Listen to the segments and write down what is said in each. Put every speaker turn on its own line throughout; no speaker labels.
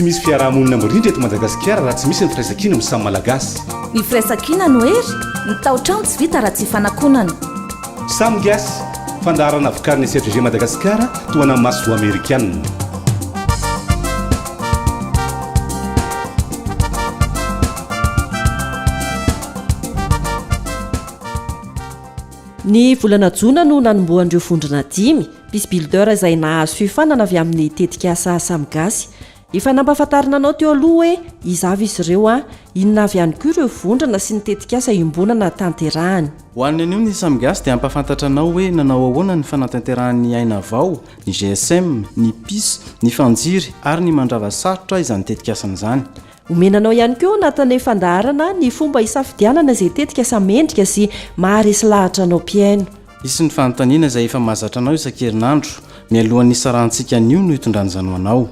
tsy misy fiarahamonina mirindra eto Madagasikara raha tsy misy ny firaisan-kina amin'ny samy malagasy.
Ny firaisan-kina no hery ny tao-trano tsy vita raha tsy fanankonana.
Samy Gasy, fandaharana vokariny CFG Madagascar toana maso amerikana.
Ny volana jona no nanombohan'ireo vondrona 10 pisbuilder izay nahazo fifanana avy amin'ny tetika asa Samy Gasy. Efa nampahafantarina anao teo aloha hoe izavy izy ireo inona avy ihany koa ireo vondrona sy ny tetika asa iombonana tanterahany.
Ho an'ny anio ny Samy Gasy dia ampahafantatra anao hoe nanao ahoana ny fanatanterahany aina vao, ny GSM, ny PIS, ny fanjiry ary ny mandrava sarotra izany tetika asana izany.
Omenanao ihany koa anatin'ny fandaharana ny fomba isafidianana izay tetika asa mendrika sy maharesy lahatra anao mpiaino.
Isy ny fanontaniana izay efa mahazatra anao isan-kerinandro, mialohan'ny sarahantsika anio no hitondrany ho anao.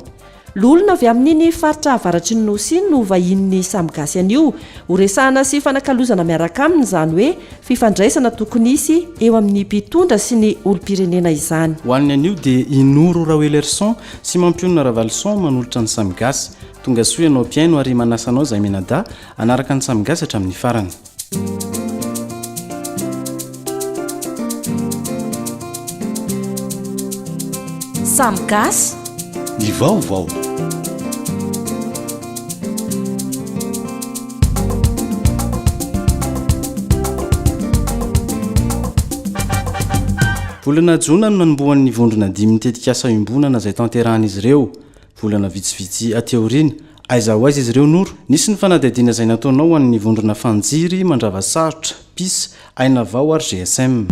Lolona avy amin'iny faritra avaratry ny nosy no vahin'ny Samy Gasy anio, horesahana sy fanakalozana miaraka aminy izany hoe fifandraisana tokony isy eo amin'ny mpitondra sy ny olom-pirenena izany.
Ho an'ny anio dia Inoro Raoelerson sy mampionona Ravalson manolotra ny Samy Gasy. Tonga soa ianao mpiaino ary manasanao izay menada anaraka ny Samy Gasy hatramin'ny farany.
Samy Gasy
ny vaovao.
Volana jona no nanombohan'ny vondrona 10 mitetika asa iombonana izay tanterahan'izy ireo. Volana vitsivitsy ateoriana, aiza ho aiza izy ireo Noro. Nisy ny fanadihadiana izay nataonao an'ny vondrona fanjiry mandrava sarotra, PIS, aina vao ary GSM.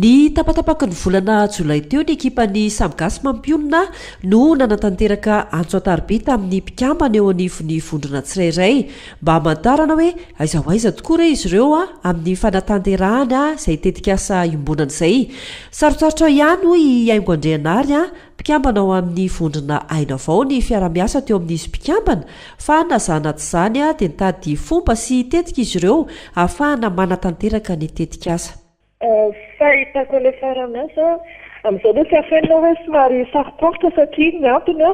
Ny tapatapaky ny volana jolay teo ny ekipan'ny Samy Gasy mampionona no nanatanteraka antso ataribita amin'ny mpikambana eo anivon'ny vondrona tsirairay mba hamantarana hoe aiza ho aiza tokoa re izy ireo amin'ny fanatanterahana izay tetika asa iombonana izay. Sarotsarotra ihany hoy Aingo Andrianary mpikambana ao amin'ny vondrona aina vao ny fiara-miasa teo amin'izy mpikambana fa nazana tsy izany dia nitady fomba sy tetika izy ireo ahafahana manatanteraka ny tetika asa.
Fahitako ilay fiara-miasa amin'izao dia tsy afenina hoe somary sarotsarotro satria ny antony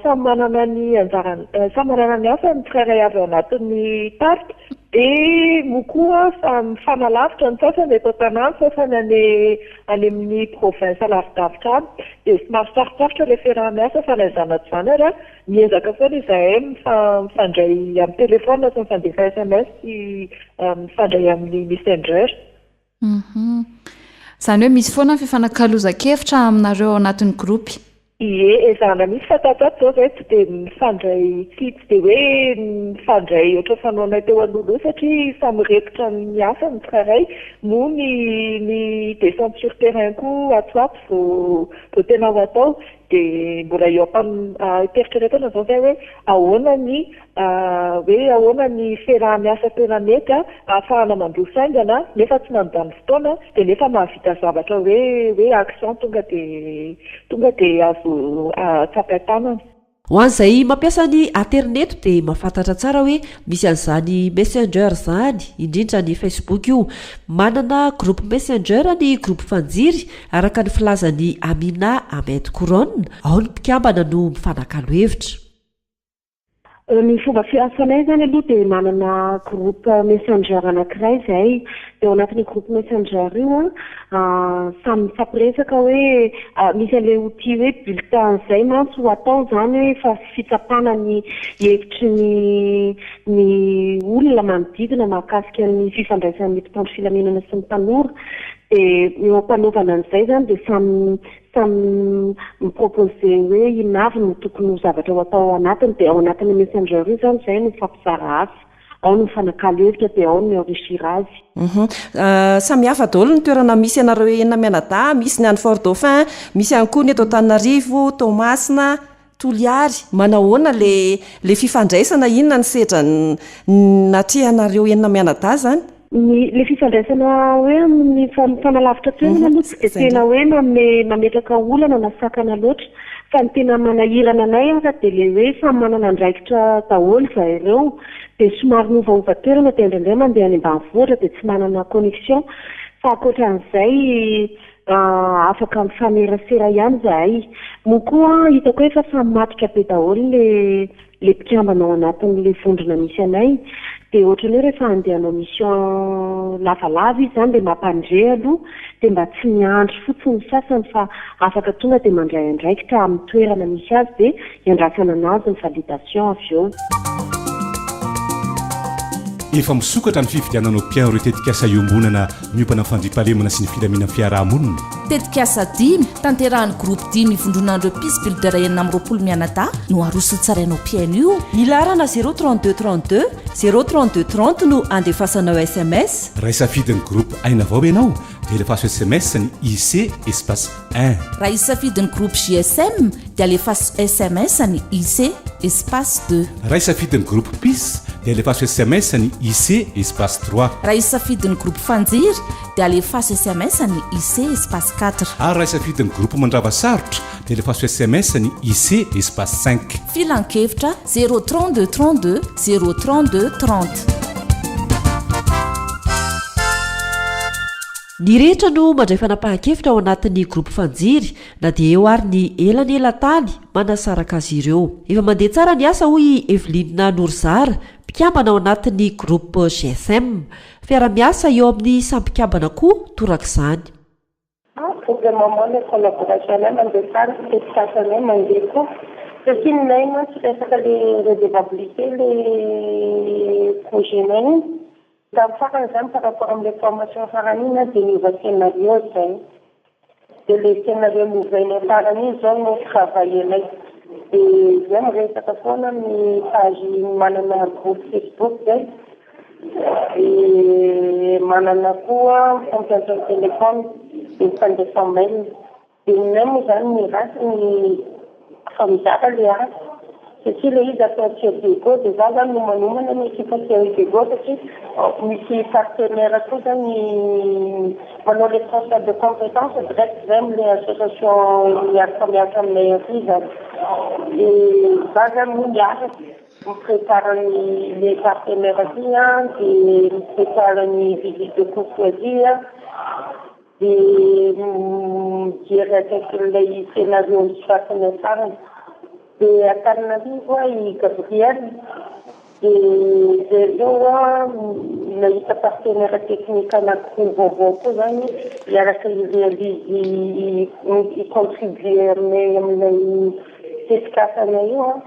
samy manana ny anjarany, samy manana ny asa ny tsirairay avy ao anatin'ny party dia mokoa mifanalavitra ny sasany eto an-tanàna, sasany any amin'ny province alavidavitra any dia somary sarotsarotro ilay fiara-miasa fa naizana tsy izany ary miezaka foana izahay mifandray amin'ny telefona sy mifandefa SMS sy mifandray amin'ny messenger.
Izany hoe misy foana fifanakaloza-kevitra aminareo anatin'ny grupy.
Ie, ezahana misy fatatato zao zay tsy dia mifandray tsy dia hoe mifandray ohatra fanaonay teo an'olo satria samy repotra ny asa ny tsirairay no ny descente sur terrain koa atsoato vao tena ho atao dia mbola eo am-peritrretana zao zay hoe ahoana ny fiaraha-miasa tena mety ahafahana mandroso aingana nefa tsy mandany fotoana dia nefa mahavita zavatra hoe action tonga dia azo tsapaitanana.
Ho an'izay mampiasa ny internet dia mahafantatra tsara hoe misy an'izany messenger izany, indrindra ny Facebook io. Manana groupe messenger ny groupe fanjiry araka ny filazan'ny Amina Ahmed Couronne, ao ny mpikambana no mifanakalo hevitra.
Ny fomba fiasanay zany aloha dia manana groupe messenger anankiray izay dia ao anatin'ny groupe messenger io samy mifampiresaka hoe misy an'ilay outil hoe bulletin izay mantsy ho atao izany hoe fa fitsapana ny hevitry ny olona manodidina mahakasika ny fifandraisan'ny mpitandro filaminana sy ny tanora dia eo ampanaovana an'izay zany dia samy mipropose hoe inona avy no tokony ho zavatra ho atao anatiny dia ao anatin'ny messenger io zany izay no mifampizara azy, ao no mifanakalo hevitra dia ao no mienrichir azy.
Samy hafa daholo ny toerana misy anareo enina mianadahy, misy ny any Fort Dauphin, misy ihany koa ny eto Antananarivo, Toamasina, Toliary. Manahoana le fifandraisana, inona ny sedra natrehanareo enina mianadahy zany?
Le fifandraisana hoe amin'ny fanalavitra toerana aloha tsy dia tena hoe mametraka olana na sakana loatra fa ny tena manahirana anay dia le hoe samy manana andraikitra daholo zareo dia somary novaovatoerana dia indraindray mandeha any ambanivohitra dia tsy manana connexion fa ankoatran'izay afaka mifanerasera ihany zahay moa koa hitako hoe efa samy matrika be daholo le mpikambana ao anatin'le vondrona misy anay dia ohatrany hoe rehefa andehanao mission lavalava izy zany dia mampandre aloha dia mba tsy miandry fotsiny sasany fa afaka tonga dia mandray andraikitra amin'ny toerana misy azy dia iandrasana anazy ny validation avy eo.
efa misokatra ny fividiananao mpiaino ireo tetikasa iombonana miompana amin'ny fandriampahalemana sy ny filaminana fiarahamonina
tetikasa 10 tanterahan'ny groupe 10 ivondronandreo pisbuildera enina amin'ny roapolo mianada no aroso tsarainao mpiaino io.
Ny larana 032 32 032 30 no andefasanao SMS.
raha isafidin'ny groupe aina avao ianao dia alefaso SMS ny IC espace 1.
raha isafidin'ny groupe GSM dia alefaso SMS ny IC espace 2.
raha isafidin'ny groupe PIS dia alefaso SMS ny IC espace 3.
raha isafidin'ny groupe fanjiry dia alefaso SMS ny IC espace 4.
ary raha isafidin'ny groupe mandrava sarotra dia alefaso SMS ny IC espace 5.
filan-kevitra 032 32 032 30.
Ny rehetra no mandray fanapahan-kevitra ao anatin'ny groupe fanjiry na dia eo ary ny elan'elatany manasaraka azy ireo. Efa mandeha tsara ny asa hoy Eveline Nourzara, mpikambana ao anatin'ny groupe GSM. Fiara-miasa eo amin'ny sampikambana koa torak'izany.
Pour le moment, les collaborations mandeha tsara, tetikasana mandeha koa. Satria ninay mantsy resaka le redevabilité le projet nay. Tamin'ny farany zany par rapport amin'ilay formation farany iny dia niova scénario zay. Dia le scénario novainy farany iny zao no travaillenay. Dia zay miresaka foana amin'ny page manana groupe Facebook zay. Dia manana koa fampiasa téléphone dia mifandesa mail. Dia ninay moa zany mirasy ny famizara le asa. Satria le izy atao Tsebigo dia za zany nomanomana ny ekipa Tsebigo satria misy partenaire koa zany manao le transfert de compétence direct zay amin'ilay association miaraka aminay aty zany. Dia za zany no miaraka miprépare les partenaires aty dia miprépare ny visite de courtoisie dia mijery akaikin'ilay scénario misy farany farany. Dia Antananarivo i Gabriel dia zao nahita partenaire technique anankiroa vaovao koa zany miaraka irealizy icontribue amin'ilay tetikasana io.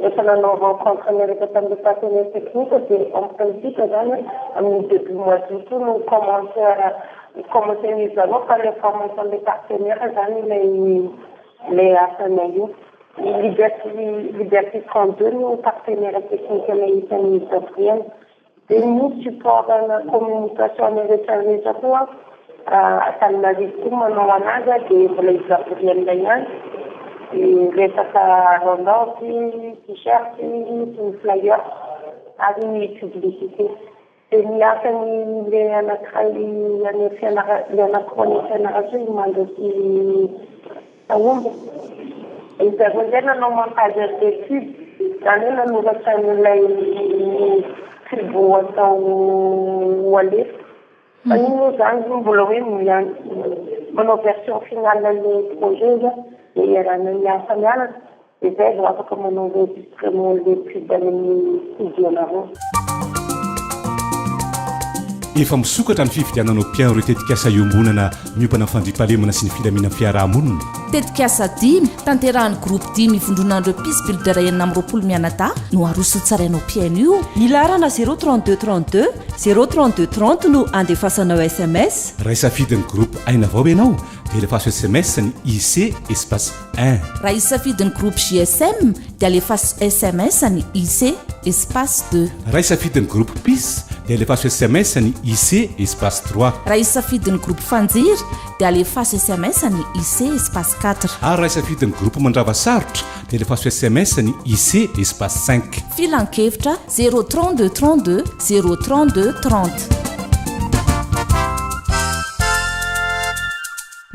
Efa nanao rencontre miaraka tamin'ilay partenaire technique dia en principe zany amin'ny début mois d'août no commencé mise en œuvre par les formations des partenaires zany ilay asana io. Liberté 32 no partenaire technique anay Gabriel. Dia ny support na communication rehetrarehetra koa Antananarivo koa manao anazy dia mbola i Gabriel ihany. Resaka rolazy, t-shirt, flyer ary ny publicité. Dia miasa le anankiray le anankiroa ny fianarana mandroky aomby. Izareo zay nanao montage d'étude zany hoe nanoratra n'ilay tribo atao alefa. Fa iny moa zany mbola hoe manao version finale le projet dia iarana miasa mianatra dia zay vao afaka manao enregistrement le pub amin'ny studio anareo.
efa misokatra ny fividiananao mpiaino ireo tetikasa iombonana miompana amin'ny fandriampahalemana sy ny filaminana fiarahamonina
tetikasa 10 tanterahan'ny groupe 10 ivondronandreo pisbuildera enina amin'ny roapolo mianada no aroso tsarainao mpiaino io.
Ny larana 032 32 032 30 no andefasanao SMS.
raha isafidin'ny groupe aina avao ianao dia alefaso SMS ny IC espace 1.
raha isafidin'ny groupe GSM dia alefaso SMS ny IC espace 2.
raha isafidin'ny groupe PIS dia alefaso SMS ny IC espace 3.
raha isafidin'ny groupe fanjiry dia alefaso SMS ny IC espace 4.
ary raha isafidin'ny groupe mandrava sarotra dia alefaso SMS ny IC espace 5.
filan-kevitra 032 32 032 30.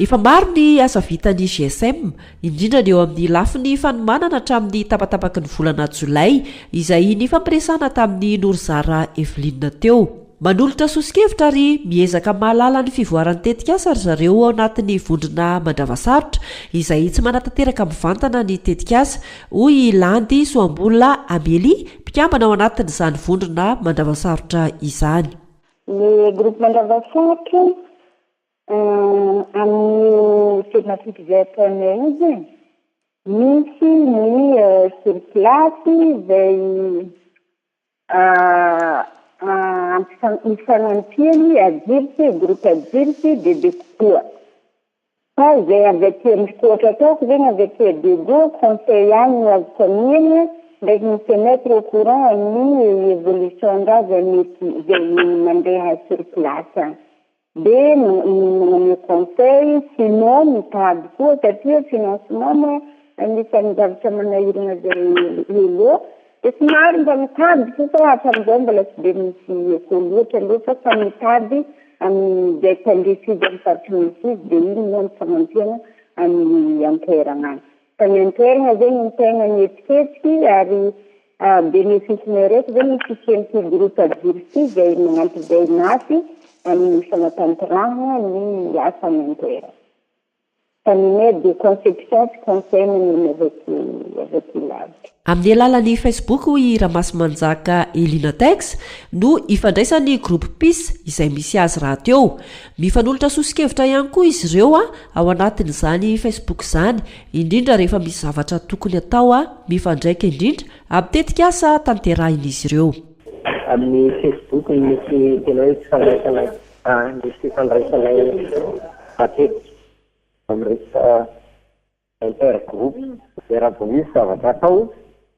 efa maro ny asa vitany GSM indrindra ny eo amin'ny lafiny fanomanana hatramin'ny tapatapaky ny volana Jolay izay ny fampiresana tamin'ny Norzara Evelina teo. Manolotra sosikevitra ary miezaka mahalala ny fivoaran'ny tetikasa ry zareo ao anatin'ny vondrona Mandavasarotra izay tsy manatanteraka mivantana ny tetikasa, hoy Landy Soambola Amélie, mpikambana ao anatin'izany vondrona Mandavasarotra izany.
Le groupe Mandavasarotra amin'ny firmafikizatonay izy misy ny sur place izay ifanampiany ajiry groupe ajiry de kokoa fa izay avy aty amin'ny fotoatra ataoko zegny avy aty Dego conseil any azoko aminy ndraiky misy mettre au courant amin'ny évolution raha zay mety zay mandeha sur place de ny conseil sinon mitady koa satria financement anisan'ny zavatra manahirana zay elo de somary mba mitady fa hatramin'izao mbola tsy de misy ekoloatra aloha fa mitady amin'izay tandrify amin'ny faritry misy de iny no mifanampiana amin'ny antoerana any fa ny antoerana zegny ny tegna mihetsiketsy ary bénéfice-ny raiky zegny fisian'ity groupe ajiry zay magnampy zay nasy amin'ny fanatanterahana ny asa amin'ny antoerana. De conception sy conseil avec lavitra.
Amin'ny alalan'ny Facebook hoy Ramasimanjaka Elina Tex no ifandraisan'ny groupe PIS izay misy azy raha teo. Mifanolotra sosikevitra ihany koa izy ireo ao anatin'izany Facebook izany, indrindra rehefa misy zavatra tokony atao mifandraika indrindra abitetika asa tanterahin'izy ireo.
Amin'ny Facebook misy tena hoe fifandraisana matetika amresaka intergroupe de raha vao misy zavatra atao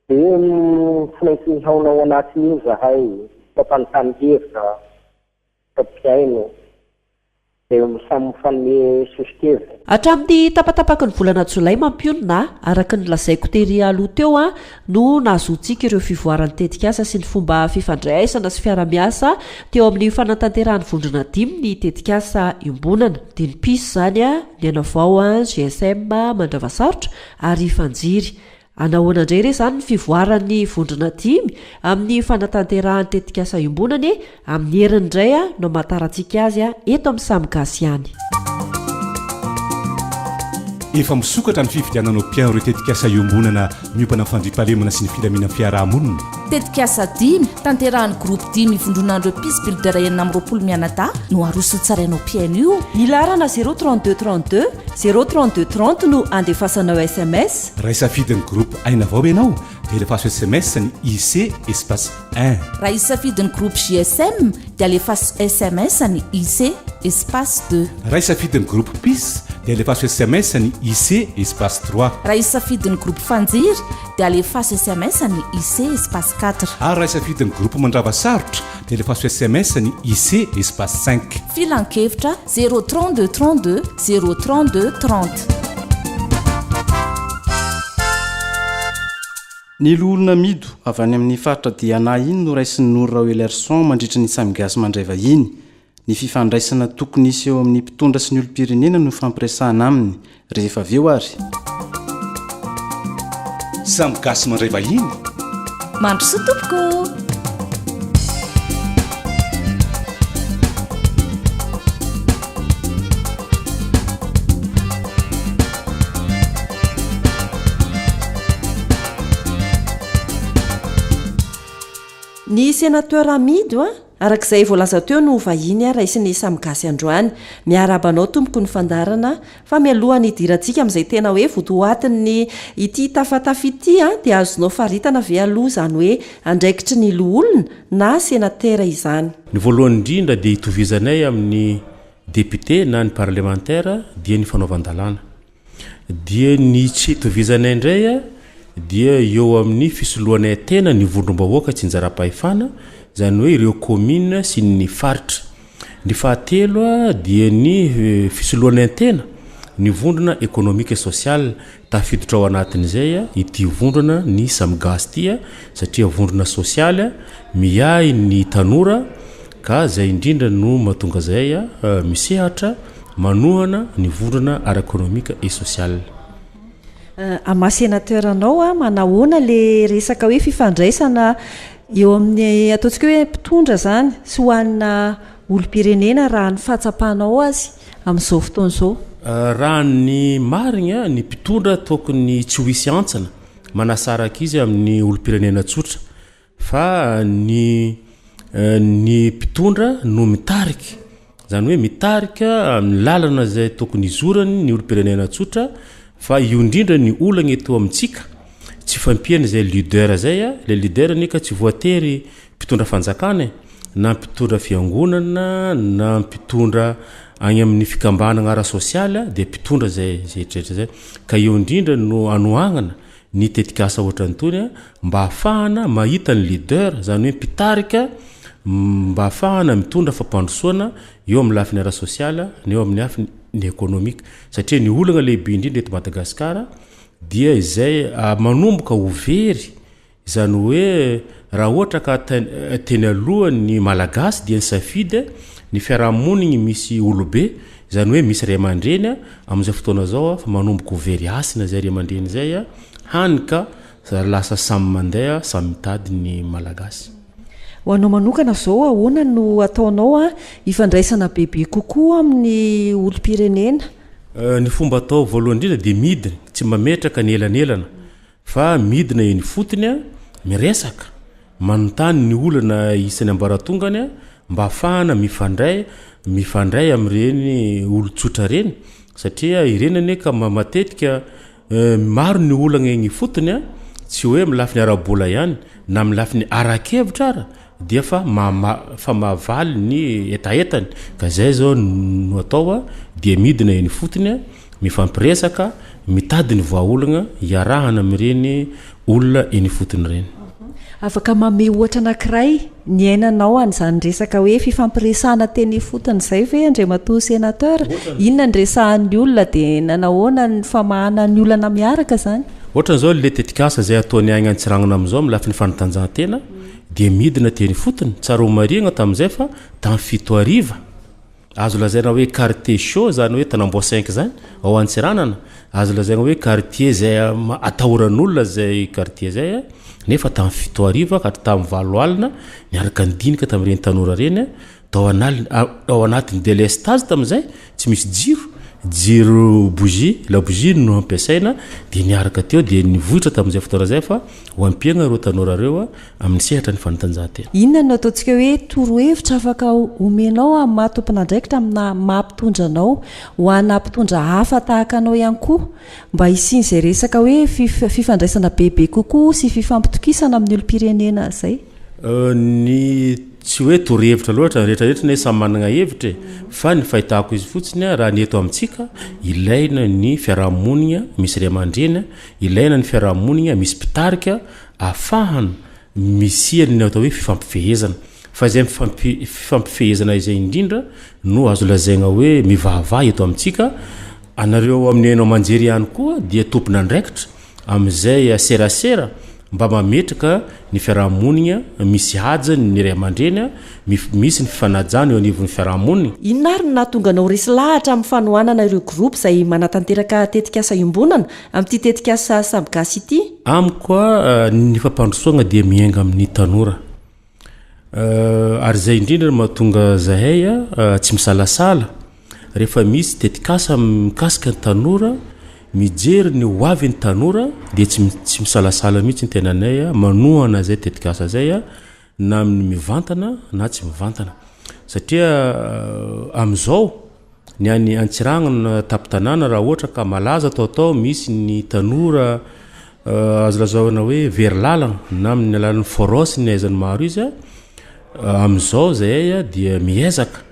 de tsy maintsy haonao anatin'io zahay fampanontany hevitra fampiaino de samy mifanome sosikevitra.
Hatramin'ny tapatapaky ny volana Jolay mampionina araka ny lazaiko tery aloha teo no nahazoantsika ireo fivoaran'ny tetikasa sy ny fomba fifandraisana sy fiara-miasa teo amin'ny fanatanterahany vondrona 5 ny tetikasa iombonana dia ny PIS zany ny anavao GSM Mandavasarotra ary Fanjiry. Anahoana indray re zany ny fivoaran'ny vondrona 5 amin'ny fanatanterahany tetikasa iombonany amin'ny herin'ny indray no mahatarantsika azy eto amin'ny Samy Gasy any.
Efa misokatra ny fifidiananao mpiaino ireo tetikasa iombonana miompana fandriampahalemana sy ny filaminana fiarahamonina.
Tetikasa 10 tanterahan'ny groupe 10 ivondronandreo PIS builder enina amby 20 mianadahy no aroso tsarainao mpiaino io.
Ilarana 032 32 032 30 no andefasanao SMS.
Raha isafidin'ny groupe aina avao ianao dia alefaso SMS ny IC espace 1.
Raha isafidin'ny groupe GSM dia alefaso SMS ny IC espace 2.
Raha isafidin'ny groupe PIS dia alefaso SMS ny IC espace 3.
Raha isafidin'ny groupe Fanjiry dia alefaso SMS ny IC espace 4.
Ary raha isafidin'ny groupe Mandavasarotra dia alefaso SMS ny IC espace 5.
Filan-kevitra 032 32 032 30.
Ny olona mido avy any amin'ny faritra Diana iny no raisin'ny Nora Elerson mandritra ny Samy Gasy mandray vahiny. Ny fifandraisana tokony isy eo amin'ny mpitondra sy ny olom-pirenena no fampiresahana aminy rehefa avy eo ary.
Samy Gasy mandray vahiny.
Mandroso tompoko.
Ny sénateur Amido arak'izay voalaza teo no vahiny raisin'ny Samy Gasy androany. Miarabanao tompoko ny Fandaharana fa mialohany hidirantsika amin'izay tena hoe votoatiny ity tafatafa ity dia azonao faritana ve aloha zany hoe andraikitry ny loholona na sénateur izany.
Ny voalohany indrindra dia hitovizanay amin'ny député na ny parlementaire dia ny fanaovan-dalàna. Dia ny tsy hitovizanay indray dia eo amin'ny fisolohanay tena ny vondrom-bahoaka tsy njara-pahefana zany hoe ireo commune sy ny faritra. Ny fahatelo dia ny fisolohanay tena ny vondrona économique et social tafiditra ao anatin'izay ity vondrona ny Samy Gasy ity satria vondrona social miay ny tanora ka zay indrindra no mahatonga zay misehatra manohana ny vondrona ara-ekonomika et social.
Amasenateur anao manahoana le resaka hoe fifandraisana eo amin'ny ataontsika hoe mpitondra zany sy hoanina olo-pirenena raha ny fahatsapanao azy amin'izao fotoana izao.
Raha ny marigna ny mpitondra tokony tsy ho hisy antsana manasaraka izy amin'ny olo-pirenena tsotra fa ny mpitondra no mitarika zany hoe mitarika amin'ny lalana zay tokony izorany ny olo-pirenena tsotra fa io indrindra ny olana eto amintsika tsy fampiana zay leader zay le leader nika tsy voatery mpitondra fanjakana na mpitondra fiangonana na mpitondra agny amin'ny fikambanana ara-sosialy dia mpitondra zay etretra zay ka io indrindra no anoagnana ny tetikasa ohatrany tony mba hafahana mahita ny leader zany hoe mpitarika mba hafahana mitondra fampandrosoana eo amin'ny lafiny ara-sosialy eo amin'ny lafiny ny ekonomika satria ny olana lehibe indrindra eto Madagascar dia izay manomboka ho very zany hoe raha ohatra ka teny aloha ny malagasy dia ny safidy ny fiarahamonigny misy olobe zany hoe misy ray aman-dreny amin'izay fotoana zao fa manomboka ho very asina zay ray aman-dreny zay hanika lasa samy mandeha samy mitady ny malagasy.
Ho anao manokana zao ahoana no ataonao ifandraisana bebe kokoa amin'ny olo-pirenena?
Ny fomba atao voalohany indrindra dia midina tsy mametraka ny elanelana fa midina eny fotony miresaka manontany ny olana isany ambaratongany mba hafahana mifandray amin'ireny olo-tsotra reny satria ireny aneka matetika maro ny olana eny fotony tsy hoe amin'ny lafiny ara-bola ihany na amin'ny lafiny arakevitra ara dia fa mahavaly ny etaetany ka zay zao no atao dia midina eny fotony mifampiresaka mitady ny voaolagna iarahana amin'ireny olona eny fotony reny.
Afaka mame ohatra anankiray ny ainanao an'izany resaka hoe fifampiresahana teny fotony zay ve Andriamatoa Senateur? Inona ny resahan'ny olona dia nanahoana ny famahana ny olana miaraka zany?
Ohatran'izao le tetikasa zay ataony agny antsiragnana amin'izao amin'ny lafiny fanatanjahantena dia midina teny fotony tsara ho marigna tamin'izay fa tamin'ny 7 ariva azo lazaina hoe quartier chaud zany hoe tanambo 5 zany ao antsiranana azo lazaina hoe quartier zay atahoran'olona zay quartier zay nefa tamin'ny 7 ariva ka tamin'ny 9 alina niaraka nidinika tamin'ireny tanora reny ao anatin'ny délestage tamin'izay tsy misy jiro bougie la bougie no ampiasaina dia niaraka teo dia nivohitra tamin'izay fotoana zay fa ho ampiagna reo tanora reo amin'ny sehatra ny fanatanjahantena.
Inona no ataontsika hoe torohevitra afaka omenao amin'ny maha-tompon'andraikitra amina mahampitondra anao ho ana mpitondra hafa tahaka anao ihany koa mba hisiany izay resaka hoe fifandraisana bebe kokoa sy fifampitokisana amin'ny olo-pirenena zay?
Ny tsy hoe torohevitra loatra rehetrarehetra na samy manana hevitra fa ny fahitako izy fotsiny raha ny eto amintsika ilaina ny fiarahamonigna misy ray aman-dreny ilaina ny fiarahamonigna misy mpitarika ahafahana misihany ny atao hoe fifampifehezana fa izay fifampifehezana izay indrindra no azo lazaina hoe mivahavaha eto amintsika anareo amin'ny hainao manjery ihany koa dia tompon'andraikitra amin'izay serasera mba mametraka ny fiarahamonigna misy hajany ny ray aman-dreny misy ny fifanajana eo anivon'ny fiarahamonigna.
Inona ary no nahatonga anao resy lahatra amin'ny fanohanana ireo groupe izay manatanteraka tetikasa iombonana amin'ity tetikasa Samy Gasy ity?
Amiko ny fampandrosoana dia miainga amin'ny tanora ary zay indrindra mahatonga zahay tsy misalasala rehefa misy tetikasa mikasika ny tanora mijery ny hoavy ny tanora dia tsy misalasala mihitsy ny tenanay manohana zay tetikasa zay na amin'ny mivantana na tsy mivantana satria amin'izao ny any antsiragnana tapitanana raha ohatra ka malaza atao misy ny tanora azo lazaona hoe very lalana na amin'ny alalan'ny forosy ny aizany maro izy amin'izao zay dia miezaka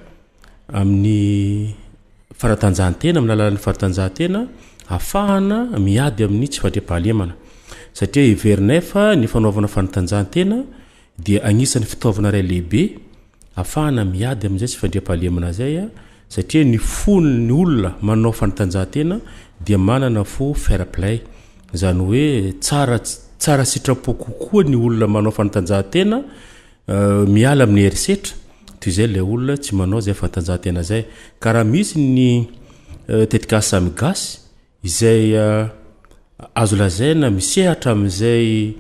amin'ny faratanjahantena amin'ny alalan'ny faratanjahantena afahana miady amin'ny tsy fandriam-pahalemana satria hiverinay fa ny fanaovana fanatanjahantena dia agnisan'ny fitaovana ray lehibe afahana miady amin'izay tsy fandriam-pahalemana zay satria ny fony ny olona manao fanatanjahantena dia manana fo fair play zany hoe tsara sitrapo kokoa ny olona manao fanatanjahantena miala amin'ny herisetra toy izay ilay olona tsy manao zay fanatanjahantena zay ka raha misy ny tetika Samy Gasy izay azo lazaina misehatra amin'izay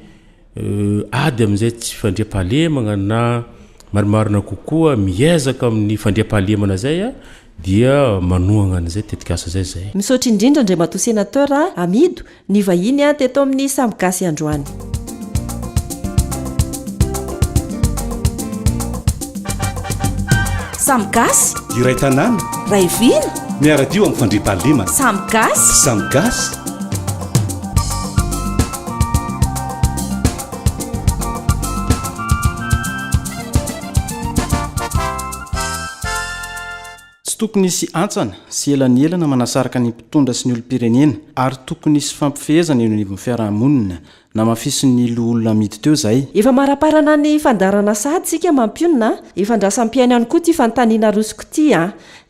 ady amin'izay tsy fandriam-pahalemana na marimarina kokoa miezaka amin'ny fandriam-pahalemana zay dia manohagna an'izay tetikasa zay
misaotra indrindra ndray mato sénateur amido ny vahiny teto amin'ny Samy Gasy androany.
Samy Gasy
iray tanàna
ray vina
miaradio amin'ny fandriam-pahalemana.
Samy Gasy
Samy Gasy
tokony isy antsana sy elanyelana manasaraka ny mpitondra sy ny olo-pirenena ary tokony isy fampifehezana eo anivon'ny fiarahamonina na mafisy ny loolona amidy teo zay.
Efa maraparana ny fandarana sahady sika mampionina efa ndrasam-piaina ihany koa ty fantaniana rosiko ty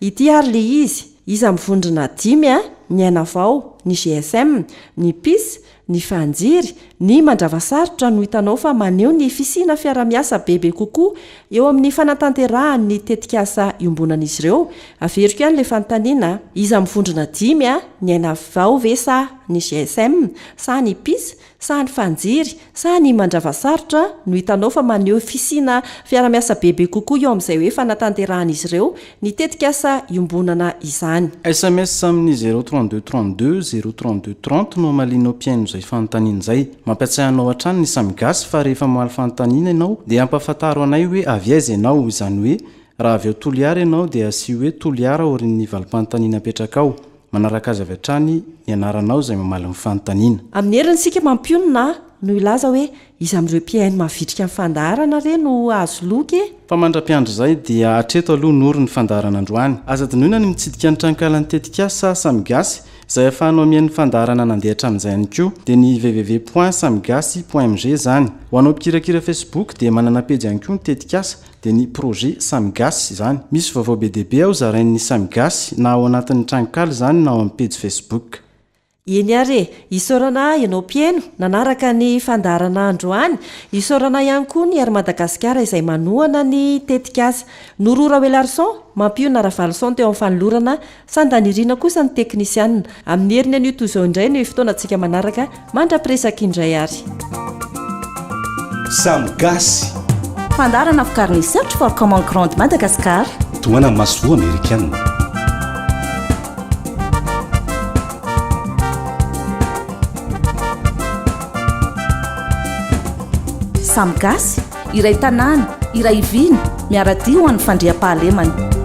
ity ary le izy mivondrona 5 ny aina vao, ny GSM, ny PIS, ny fanjiry, ny mandravasarotra no hitanao fa maneho ny fisina fiara-miasa bebe kokoa eo amin'ny fanatanterahany tetikasa iombonan'izy ireo. Averiko ihany le fanontaniana iza mivondrona 5 ny aina vao ve sa ny GSM, sa ny PIS, sa ny fanjiry, sa ny mandravasarotra no hitanao fa maneho fisina fiara-miasa bebe kokoa eo amin'izay hoe fanatanteran'izy ireo ny tetikasa iombonana izany.
SMS amin'ny 03232 03230 no malinao piaino zay fanontaniana zay. Mampiatsahanao hatrany ny Samy Gasy fa rehefa mahaly fanontaniana ianao dia ampafantaro anay hoe avy aiza ianao, izany hoe raha avy ao Toliara ianao dia asio hoe Toliara orin'ny valim-panontaniana apetraka ao. Manaraka azy avy hatrany ny anaranao zay mamaly ny fanontaniana.
Amin'ny herintsika mampionina no ilaza hoe izy amin'ireo mpiaino mavitrika amin'ny fandaharana re no azo loky.
Fa mandra-piandro zay dia hatreto aloha nory ny fandaharana androany. Aza dinoina ny mitsidika ny trankalany tetikasa Samy Gasy izay ahafahanao mihain'ny fandaharana nandeha hatramin'izay ihany koa dia ny www.samygasy.mg zany. Ho anao mpikirakira Facebook dia manana pejy ihany koa ny tetikasa dia ny projet Samy Gasy zany. Misy vaovao be dia be ao zarain'ny Samy Gasy na ao anatin'ny trankaly zany na ao amin'ny pejy Facebook.
Eny are, isaorana ianao mpiaino nanaraka ny fandaharana androany, isaorana ihany koa ny ary Madagascar izay manohana ny tetikasa. Norora Welarson mampiona Ravalson teo amin'ny fanolorana, sandanirina kosa ny teknisianina. Amin'ny heriny an'io toy izao indray ny fotoanantsika manaraka mandra-piresaka indray ary.
Samy Gasy
fandaharana fikariny search for common grande Madagascar
toana masoa amerikana.
Samy Gasy iray tanàna iray viny miaradio ho an'ny fandriam-pahalemana.